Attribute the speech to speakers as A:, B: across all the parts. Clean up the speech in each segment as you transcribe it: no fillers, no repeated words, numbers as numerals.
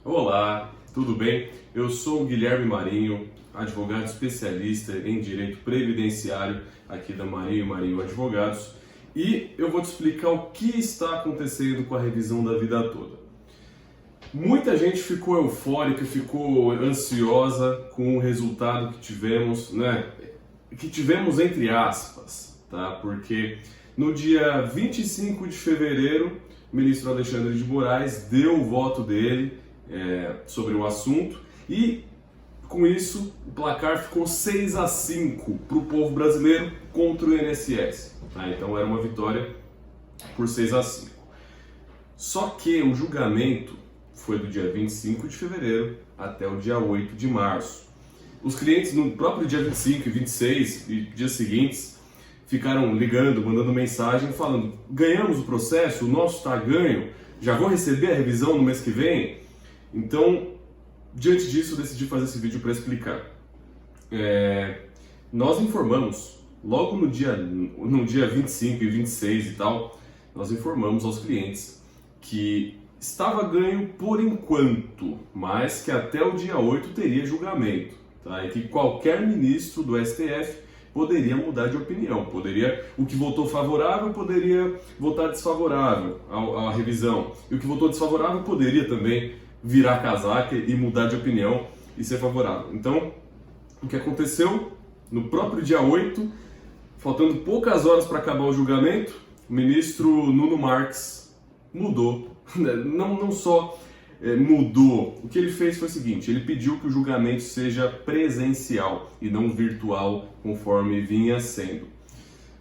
A: Olá, tudo bem? Eu sou o Guilherme Marinho, advogado especialista em direito previdenciário aqui da Marinho Advogados, e eu vou te explicar o que está acontecendo com a revisão da vida toda. Muita gente ficou eufórica, ficou ansiosa com o resultado que tivemos, né? Que tivemos entre aspas, tá? Porque no dia 25 de fevereiro, o ministro Alexandre de Moraes deu o voto dele sobre o assunto e com isso o placar ficou 6-5 para o povo brasileiro contra o INSS. Tá? Então era uma vitória por 6-5. Só que o julgamento foi do dia 25 de fevereiro até o dia 8 de março. Os clientes no próprio dia 25 e 26 e dias seguintes ficaram ligando, mandando mensagem falando: ganhamos o processo, o nosso está ganho, já vou receber a revisão no mês que vem. Então, diante disso, eu decidi fazer esse vídeo para explicar. Nós informamos, logo no dia 25 e 26 e tal, nós informamos aos clientes que estava ganho por enquanto, mas que até o dia 8 teria julgamento, tá? E que qualquer ministro do STF poderia mudar de opinião, o que votou favorável poderia votar desfavorável à revisão, e o que votou desfavorável poderia também virar casaca e mudar de opinião e ser favorável. Então, o que aconteceu? No próprio dia 8, faltando poucas horas para acabar o julgamento, o ministro Nuno Marques mudou. Não só mudou, o que ele fez foi o seguinte: ele pediu que o julgamento seja presencial e não virtual, conforme vinha sendo.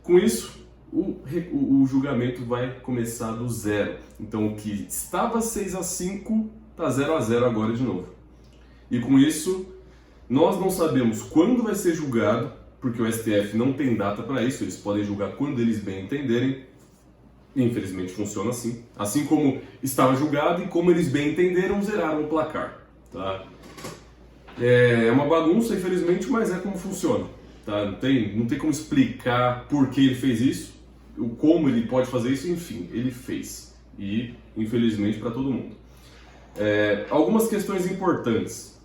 A: Com isso, o julgamento vai começar do zero. Então, o que estava 6-5 está 0-0 agora de novo. E com isso, nós não sabemos quando vai ser julgado, porque o STF não tem data para isso, eles podem julgar quando eles bem entenderem. Infelizmente funciona assim. Assim como estava julgado e como eles bem entenderam, zeraram o placar. Tá? É uma bagunça, infelizmente, mas é como funciona. Tá? Não tem como explicar por que ele fez isso, como ele pode fazer isso, enfim, ele fez. E, infelizmente, para todo mundo. Algumas questões importantes.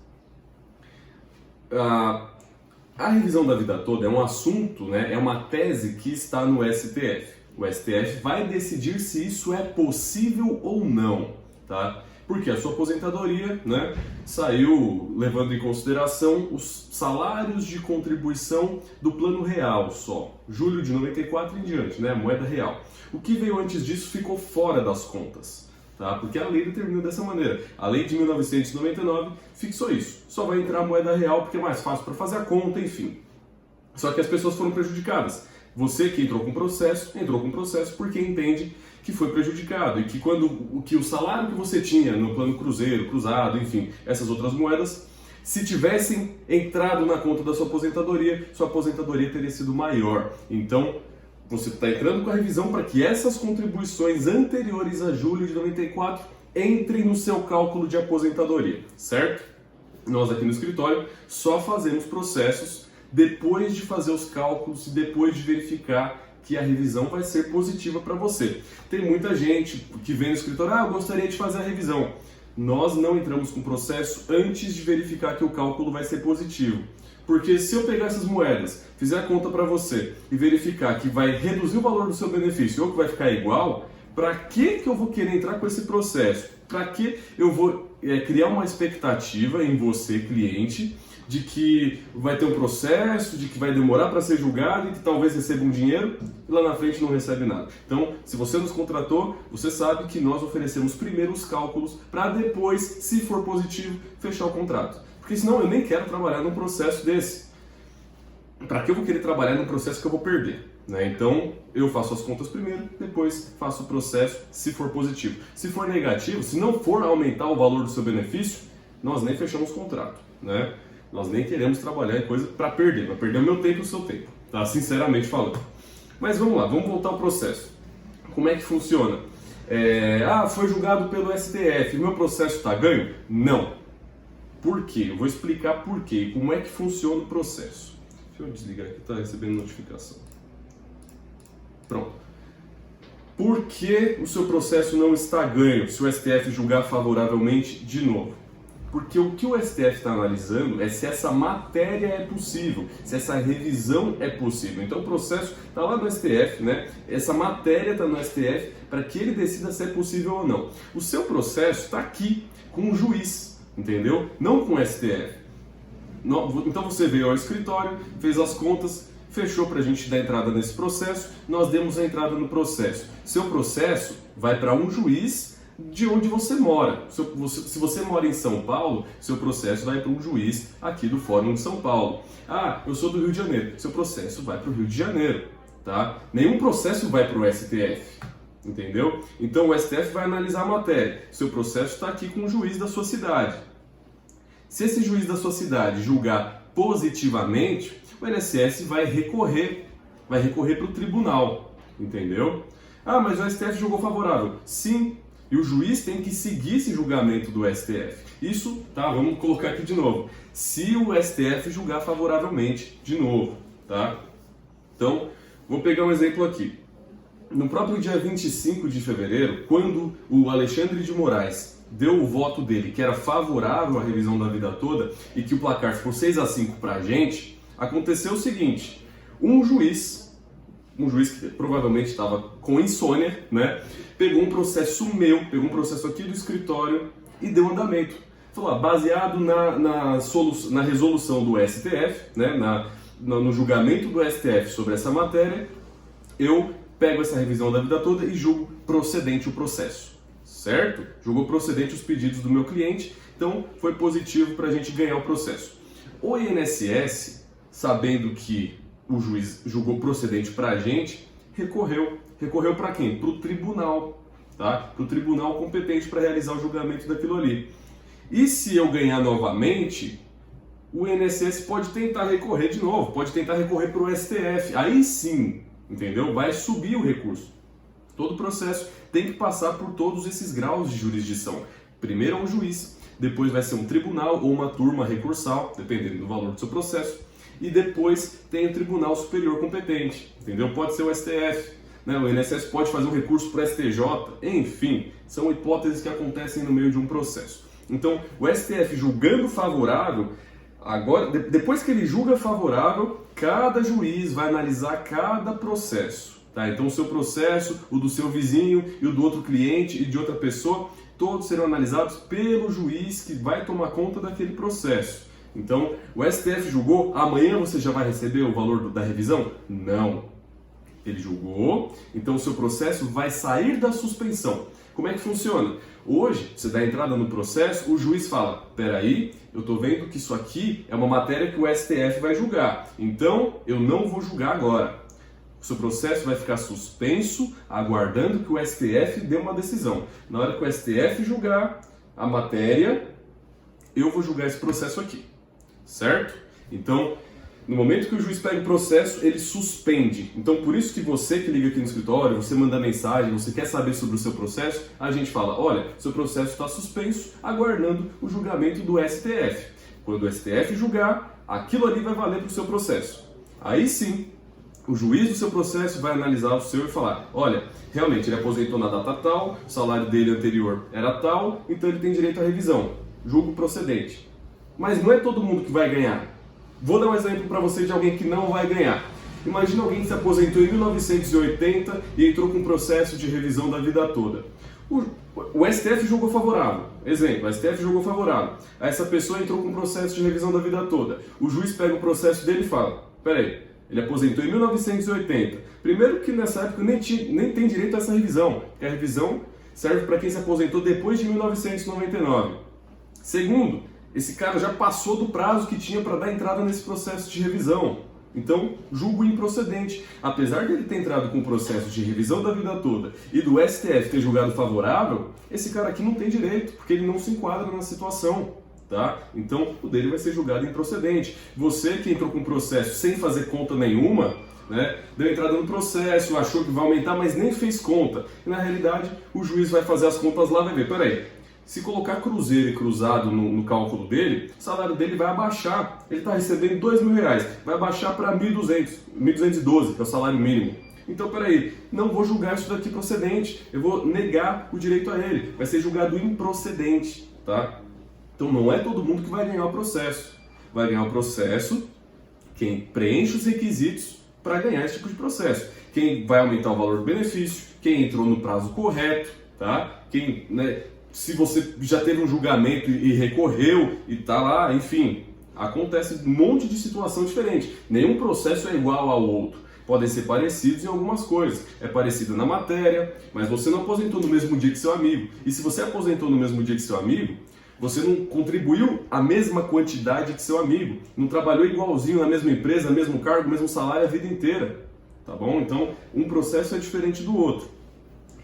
A: A revisão da vida toda é um assunto, né, é uma tese que está no STF. O STF vai decidir se isso é possível ou não, tá? Porque a sua aposentadoria, né, saiu levando em consideração os salários de contribuição do plano real só, julho de 94 em diante, né, moeda real. O que veio antes disso ficou fora das contas. Tá? Porque a lei determinou dessa maneira. A lei de 1999 fixou isso. Só vai entrar a moeda real porque é mais fácil para fazer a conta, enfim. Só que as pessoas foram prejudicadas. Você que entrou com processo porque entende que foi prejudicado e que o salário que você tinha no plano cruzeiro, cruzado, enfim, essas outras moedas, se tivessem entrado na conta da sua aposentadoria teria sido maior. Então, você está entrando com a revisão para que essas contribuições anteriores a julho de 94 entrem no seu cálculo de aposentadoria, certo? Nós aqui no escritório só fazemos processos depois de fazer os cálculos e depois de verificar que a revisão vai ser positiva para você. Tem muita gente que vem no escritório: eu gostaria de fazer a revisão. Nós não entramos com o processo antes de verificar que o cálculo vai ser positivo. Porque se eu pegar essas moedas, fizer a conta para você e verificar que vai reduzir o valor do seu benefício ou que vai ficar igual, para que eu vou querer entrar com esse processo? Para que eu vou criar uma expectativa em você, cliente, de que vai ter um processo, de que vai demorar para ser julgado e que talvez receba um dinheiro e lá na frente não recebe nada? Então, se você nos contratou, você sabe que nós oferecemos primeiro os cálculos para depois, se for positivo, fechar o contrato. Porque senão eu nem quero trabalhar num processo desse. Para que eu vou querer trabalhar num processo que eu vou perder? Né? Então, eu faço as contas primeiro, depois faço o processo, se for positivo. Se for negativo, se não for aumentar o valor do seu benefício, nós nem fechamos o contrato. Né? Nós nem queremos trabalhar em coisa para perder o meu tempo e o seu tempo, tá? Sinceramente falando. Mas vamos lá, vamos voltar ao processo. Como é que funciona? Foi julgado pelo STF, meu processo está ganho? Não. Por quê? Eu vou explicar por quê e como é que funciona o processo. Deixa eu desligar aqui, está recebendo notificação. Pronto. Por que o seu processo não está ganho se o STF julgar favoravelmente de novo? Porque o que o STF está analisando é se essa matéria é possível, se essa revisão é possível. Então o processo está lá no STF, né? Essa matéria está no STF para que ele decida se é possível ou não. O seu processo está aqui com o juiz, entendeu? Não com o STF. Então você veio ao escritório, fez as contas, fechou para a gente dar entrada nesse processo, nós demos a entrada no processo. Seu processo vai para um juiz de onde você mora. Se você mora em São Paulo, seu processo vai para um juiz aqui do Fórum de São Paulo. Ah, eu sou do Rio de Janeiro, seu processo vai para o Rio de Janeiro, tá? Nenhum processo vai para o STF, entendeu? Então o STF vai analisar a matéria. Seu processo está aqui com o juiz da sua cidade. Se esse juiz da sua cidade julgar positivamente, o INSS vai recorrer para o tribunal, entendeu? Ah, mas o STF julgou favorável. Sim. E o juiz tem que seguir esse julgamento do STF. Isso, tá? Vamos colocar aqui de novo. Se o STF julgar favoravelmente, de novo, tá? Então, vou pegar um exemplo aqui. No próprio dia 25 de fevereiro, quando o Alexandre de Moraes deu o voto dele, que era favorável à revisão da vida toda, e que o placar ficou 6-5 pra gente, aconteceu o seguinte: um juiz que provavelmente estava com insônia, né? Pegou um processo pegou um processo aqui do escritório e deu andamento. Falou, baseado na resolução do STF, né? No julgamento do STF sobre essa matéria, eu pego essa revisão da vida toda e julgo procedente o processo, certo? Julgou procedente os pedidos do meu cliente, então foi positivo para a gente ganhar o processo. O INSS, sabendo que o juiz julgou procedente para a gente, recorreu. Recorreu para quem? Para o tribunal, tá? Para o tribunal competente para realizar o julgamento daquilo ali. E se eu ganhar novamente, o INSS pode tentar recorrer de novo, pode tentar recorrer para o STF. Aí sim, entendeu? Vai subir o recurso. Todo processo tem que passar por todos esses graus de jurisdição. Primeiro é um juiz, depois vai ser um tribunal ou uma turma recursal, dependendo do valor do seu processo. E depois tem o Tribunal Superior competente, entendeu? Pode ser o STF, né? O INSS pode fazer um recurso para o STJ, enfim, são hipóteses que acontecem no meio de um processo. Então, o STF julgando favorável, agora, depois que ele julga favorável, cada juiz vai analisar cada processo, tá? Então, o seu processo, o do seu vizinho e o do outro cliente e de outra pessoa, todos serão analisados pelo juiz que vai tomar conta daquele processo. Então, o STF julgou, amanhã você já vai receber o valor da revisão? Não. Ele julgou, então o seu processo vai sair da suspensão. Como é que funciona? Hoje, você dá entrada no processo, o juiz fala, peraí, eu estou vendo que isso aqui é uma matéria que o STF vai julgar, então eu não vou julgar agora. O seu processo vai ficar suspenso, aguardando que o STF dê uma decisão. Na hora que o STF julgar a matéria, eu vou julgar esse processo aqui. Certo? Então, no momento que o juiz pega o processo, ele suspende. Então, por isso que você que liga aqui no escritório, você manda mensagem, você quer saber sobre o seu processo, a gente fala, olha, seu processo está suspenso, aguardando o julgamento do STF. Quando o STF julgar, aquilo ali vai valer para o seu processo. Aí sim, o juiz do seu processo vai analisar o seu e falar, olha, realmente ele aposentou na data tal, o salário dele anterior era tal, então ele tem direito à revisão. Julgo procedente. Mas não é todo mundo que vai ganhar. Vou dar um exemplo para você de alguém que não vai ganhar. Imagina alguém que se aposentou em 1980 e entrou com um processo de revisão da vida toda. O STF julgou favorável. Exemplo, o STF julgou favorável. Aí essa pessoa entrou com um processo de revisão da vida toda. O juiz pega o processo dele e fala, peraí, ele aposentou em 1980. Primeiro que nessa época nem tem direito a essa revisão, porque a revisão serve para quem se aposentou depois de 1999. Segundo, esse cara já passou do prazo que tinha para dar entrada nesse processo de revisão. Então, julgo improcedente. Apesar de ele ter entrado com o processo de revisão da vida toda e do STF ter julgado favorável, esse cara aqui não tem direito, porque ele não se enquadra na situação. Tá? Então, o dele vai ser julgado improcedente. Você que entrou com o processo sem fazer conta nenhuma, né, deu entrada no processo, achou que vai aumentar, mas nem fez conta. E, na realidade, o juiz vai fazer as contas lá e vai ver, peraí, se colocar cruzeiro e cruzado no cálculo dele, o salário dele vai abaixar. Ele está recebendo R$2.000, vai abaixar para 1.212, que é o salário mínimo. Então, peraí, não vou julgar isso daqui procedente, eu vou negar o direito a ele, vai ser julgado improcedente, tá? Então não é todo mundo que vai ganhar o processo. Vai ganhar o processo quem preenche os requisitos para ganhar esse tipo de processo. Quem vai aumentar o valor do benefício, quem entrou no prazo correto, tá? Quem, né, se você já teve um julgamento e recorreu e tá lá, enfim, acontece um monte de situação diferente. Nenhum processo é igual ao outro. Podem ser parecidos em algumas coisas. É parecido na matéria, mas você não aposentou no mesmo dia que seu amigo. E se você aposentou no mesmo dia que seu amigo, você não contribuiu a mesma quantidade que seu amigo. Não trabalhou igualzinho na mesma empresa, mesmo cargo, mesmo salário a vida inteira. Tá bom? Então, um processo é diferente do outro.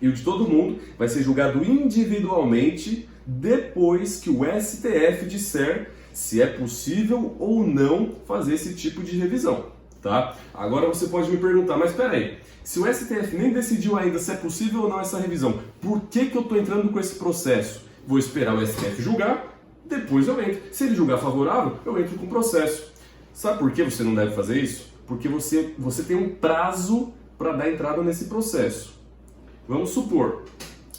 A: E o de todo mundo vai ser julgado individualmente depois que o STF disser se é possível ou não fazer esse tipo de revisão, tá? Agora você pode me perguntar, mas espera aí, se o STF nem decidiu ainda se é possível ou não essa revisão, por que eu estou entrando com esse processo? Vou esperar o STF julgar, depois eu entro. Se ele julgar favorável, eu entro com o processo. Sabe por que você não deve fazer isso? Porque você tem um prazo para dar entrada nesse processo. Vamos supor,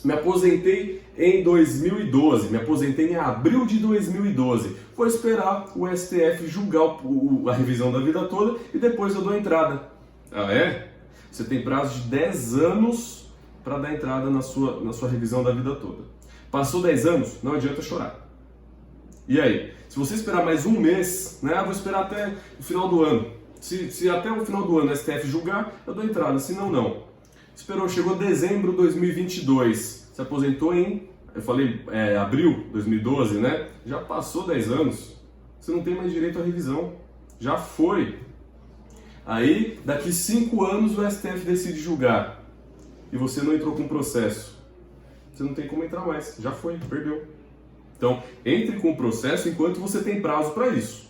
A: me aposentei em 2012, me aposentei em abril de 2012. Vou esperar o STF julgar a revisão da vida toda e depois eu dou a entrada. Ah, é? Você tem prazo de 10 anos para dar entrada na sua revisão da vida toda. Passou 10 anos, não adianta chorar. E aí? Se você esperar mais um mês, né? Vou esperar até o final do ano. Se até o final do ano o STF julgar, eu dou entrada, senão não. Esperou, chegou dezembro de 2022, se aposentou em, eu falei, abril de 2012, né? Já passou 10 anos, você não tem mais direito à revisão, já foi. Aí, daqui 5 anos o STF decide julgar e você não entrou com processo. Você não tem como entrar mais, já foi, perdeu. Então, entre com o processo enquanto você tem prazo para isso.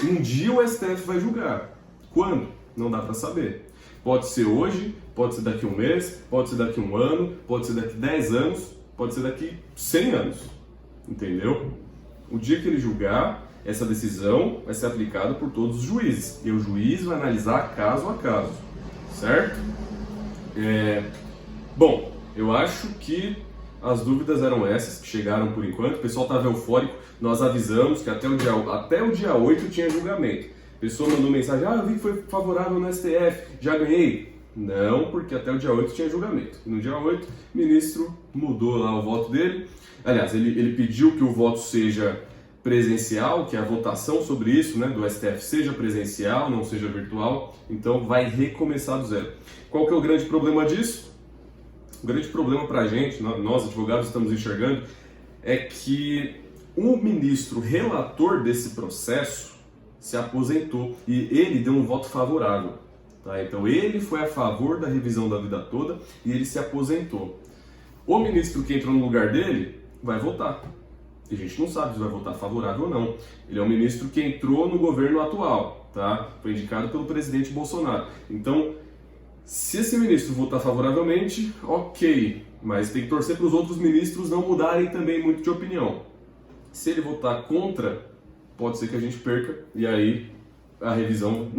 A: Um dia o STF vai julgar. Quando? Não dá para saber. Pode ser hoje, pode ser daqui um mês, pode ser daqui um ano, pode ser daqui 10 anos, pode ser daqui 100 anos. Entendeu? O dia que ele julgar, essa decisão vai ser aplicada por todos os juízes. E o juiz vai analisar caso a caso. Certo? Bom, eu acho que as dúvidas eram essas, que chegaram por enquanto. O pessoal estava eufórico. Nós avisamos que até o dia 8 tinha julgamento. A pessoa mandou mensagem, eu vi que foi favorável no STF, já ganhei. Não, porque até o dia 8 tinha julgamento. No dia 8, o ministro mudou lá o voto dele. Aliás, ele pediu que o voto seja presencial, que a votação sobre isso, né, do STF seja presencial, não seja virtual. Então vai recomeçar do zero. Qual que é o grande problema disso? O grande problema para a gente, nós advogados estamos enxergando, é que o ministro relator desse processo se aposentou e ele deu um voto favorável. Tá? Então ele foi a favor da revisão da vida toda e ele se aposentou. O ministro que entrou no lugar dele vai votar. E a gente não sabe se vai votar favorável ou não. Ele é um ministro que entrou no governo atual, tá? Foi indicado pelo presidente Bolsonaro. Então, se esse ministro votar favoravelmente, ok, mas tem que torcer para os outros ministros não mudarem também muito de opinião. Se ele votar contra, pode ser que a gente perca, e aí a revisão,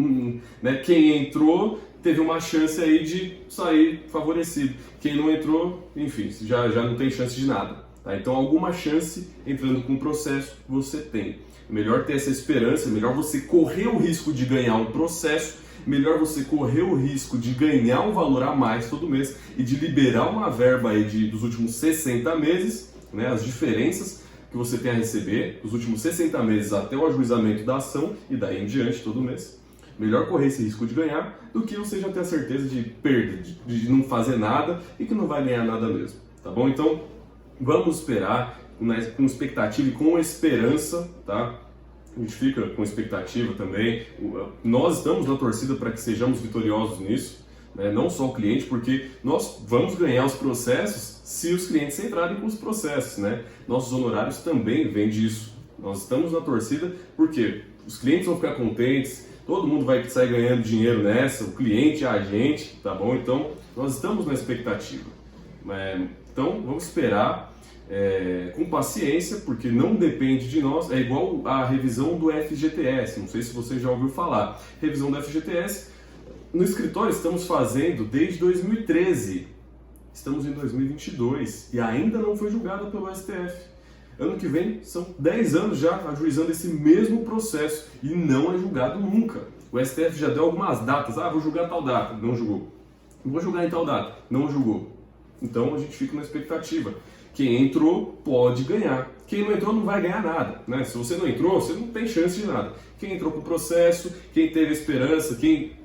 A: né? Quem entrou teve uma chance aí de sair favorecido. Quem não entrou, enfim, já não tem chance de nada. Tá? Então alguma chance entrando com o processo você tem. Melhor ter essa esperança, melhor você correr o risco de ganhar um processo, melhor você correr o risco de ganhar um valor a mais todo mês e de liberar uma verba aí dos últimos 60 meses, né? As diferenças que você tem a receber dos últimos 60 meses até o ajuizamento da ação e daí em diante todo mês. Melhor correr esse risco de ganhar do que você já ter a certeza de perder, de não fazer nada e que não vai ganhar nada mesmo, tá bom? Então, vamos esperar com expectativa e com esperança, tá? A gente fica com expectativa também. Nós estamos na torcida para que sejamos vitoriosos nisso, né? Não só o cliente, porque nós vamos ganhar os processos se os clientes entrarem com os processos, né? Nossos honorários também vêm disso. Nós estamos na torcida porque os clientes vão ficar contentes, todo mundo vai sair ganhando dinheiro nessa, o cliente, a gente, tá bom? Então, nós estamos na expectativa. Então, vamos esperar com paciência, porque não depende de nós. É igual a revisão do FGTS, não sei se você já ouviu falar. Revisão do FGTS, no escritório estamos fazendo desde 2013. Estamos em 2022 e ainda não foi julgada pelo STF. Ano que vem são 10 anos já ajuizando esse mesmo processo e não é julgado nunca. O STF já deu algumas datas, vou julgar tal data, não julgou. Vou julgar em tal data, não julgou. Então a gente fica na expectativa. Quem entrou pode ganhar. Quem não entrou não vai ganhar nada, né? Se você não entrou, você não tem chance de nada. Quem entrou com o processo, quem teve esperança, quem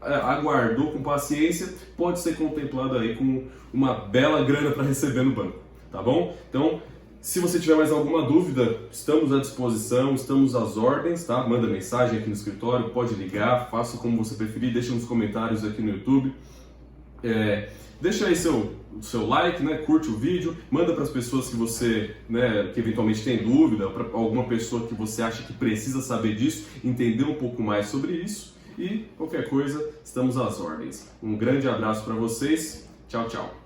A: aguardou com paciência, pode ser contemplado aí com uma bela grana para receber no banco, tá bom? Então, se você tiver mais alguma dúvida, estamos à disposição, estamos às ordens, tá? Manda mensagem aqui no escritório, pode ligar, faça como você preferir, deixa nos comentários aqui no YouTube. Deixa aí seu like, né? Curte o vídeo, manda para as pessoas que você, né, que eventualmente tem dúvida, para alguma pessoa que você acha que precisa saber disso, entender um pouco mais sobre isso. E qualquer coisa, estamos às ordens. Um grande abraço para vocês. Tchau, tchau.